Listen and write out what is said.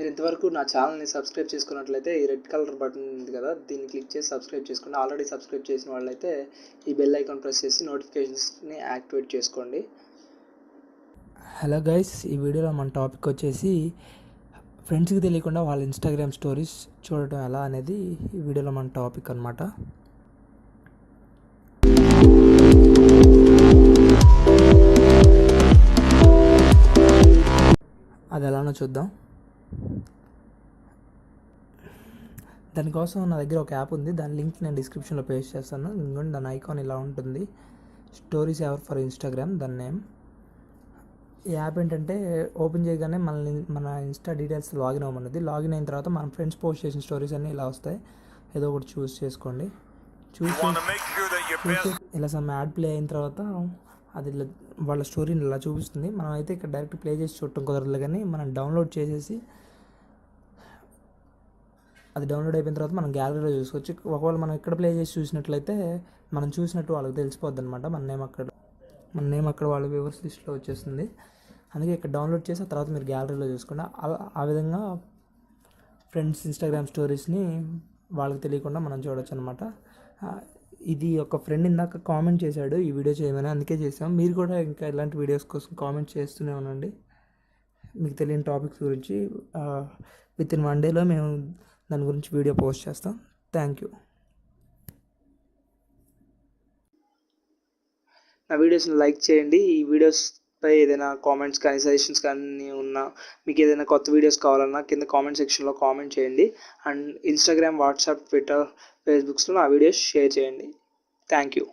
మీరు ఇంతవరకు నా ఛానల్ని సబ్స్క్రైబ్ చేసుకున్నట్లయితే ఈ రెడ్ కలర్ బటన్ ఉంది కదా, దీన్ని క్లిక్ చేసి సబ్స్క్రైబ్ చేసుకోండి. ఆల్రెడీ సబ్స్క్రైబ్ చేసిన వాళ్ళైతే ఈ బెల్ ఐకాన్ ప్రెస్ చేసి నోటిఫికేషన్స్ని యాక్టివేట్ చేసుకోండి. హలో గైస్, ఈ వీడియోలో మన టాపిక్ వచ్చేసి ఫ్రెండ్స్కి తెలియకుండా వాళ్ళ ఇన్స్టాగ్రామ్ స్టోరీస్ చూడటం ఎలా అనేది ఈ వీడియోలో మన టాపిక్ అనమాట. అది ఎలానో చూద్దాం. దానికోసం నా దగ్గర ఒక యాప్ ఉంది, దాని లింక్ నేను డిస్క్రిప్షన్లో పేస్ట్ చేస్తాను. ఇంకోటి దాని ఐకాన్ ఇలా ఉంటుంది, స్టోరీస్ ఎవర్ ఫర్ ఇన్స్టాగ్రామ్ దాని నేమ్. ఈ యాప్ ఏంటంటే ఓపెన్ చేయగానే మన ఇన్స్టా డీటెయిల్స్ లాగిన్ అవ్వమన్నది. లాగిన్ అయిన తర్వాత మన ఫ్రెండ్స్ పోస్ట్ చేసిన స్టోరీస్ అన్నీ ఇలా వస్తాయి. ఏదో ఒకటి చూస్ చేసుకోండి. చూసి ఇలా సమ్ యాడ్ ప్లే అయిన తర్వాత అది వాళ్ళ స్టోరీని ఇలా చూపిస్తుంది. మనం అయితే ఇక్కడ డైరెక్ట్ ప్లే చేసి చూడటం కుదరదు, కానీ మనం డౌన్లోడ్ చేసేసి అది డౌన్లోడ్ అయిపోయిన తర్వాత మనం గ్యాలరీలో చూసుకోవచ్చు. ఒకవేళ మనం ఇక్కడ ప్లే చేసి చూసినట్లయితే మనం చూసినట్టు వాళ్ళకి తెలిసిపోద్ది అనమాట. మన నేమ్ అక్కడ వాళ్ళ వ్యూవర్స్ లిస్ట్లో వచ్చేస్తుంది. అందుకే ఇక్కడ డౌన్లోడ్ చేసి ఆ తర్వాత మీరు గ్యాలరీలో చూసుకోండి. ఆ విధంగా ఫ్రెండ్స్ ఇన్స్టాగ్రామ్ స్టోరీస్ని వాళ్ళకి తెలియకుండా మనం చూడొచ్చు అనమాట. ఇది ఒక ఫ్రెండ్ ఇందాక కామెంట్ చేశాడు ఈ వీడియో చేయమని, అందుకే చేసాం. మీరు కూడా ఇంకా ఇలాంటి వీడియోస్ కోసం కామెంట్ చేస్తూనే ఉండండి మీకు తెలియని టాపిక్స్ గురించి. విత్ ఇన్ 1 డేలో మేము దాని గురించి వీడియో పోస్ట్ చేస్తాం. Thank you. నా వీడియోస్ని లైక్ చేయండి. ఈ వీడియోస్పై ఏదైనా కామెంట్స్ కానీ సజెషన్స్ కానీ ఉన్నా, మీకు ఏదైనా కొత్త వీడియోస్ కావాలన్నా కింద కామెంట్ సెక్షన్లో కామెంట్ చేయండి. అండ్ ఇన్స్టాగ్రామ్, వాట్సాప్, ట్విట్టర్, ఫేస్బుక్స్లో నా వీడియోస్ షేర్ చేయండి. Thank you.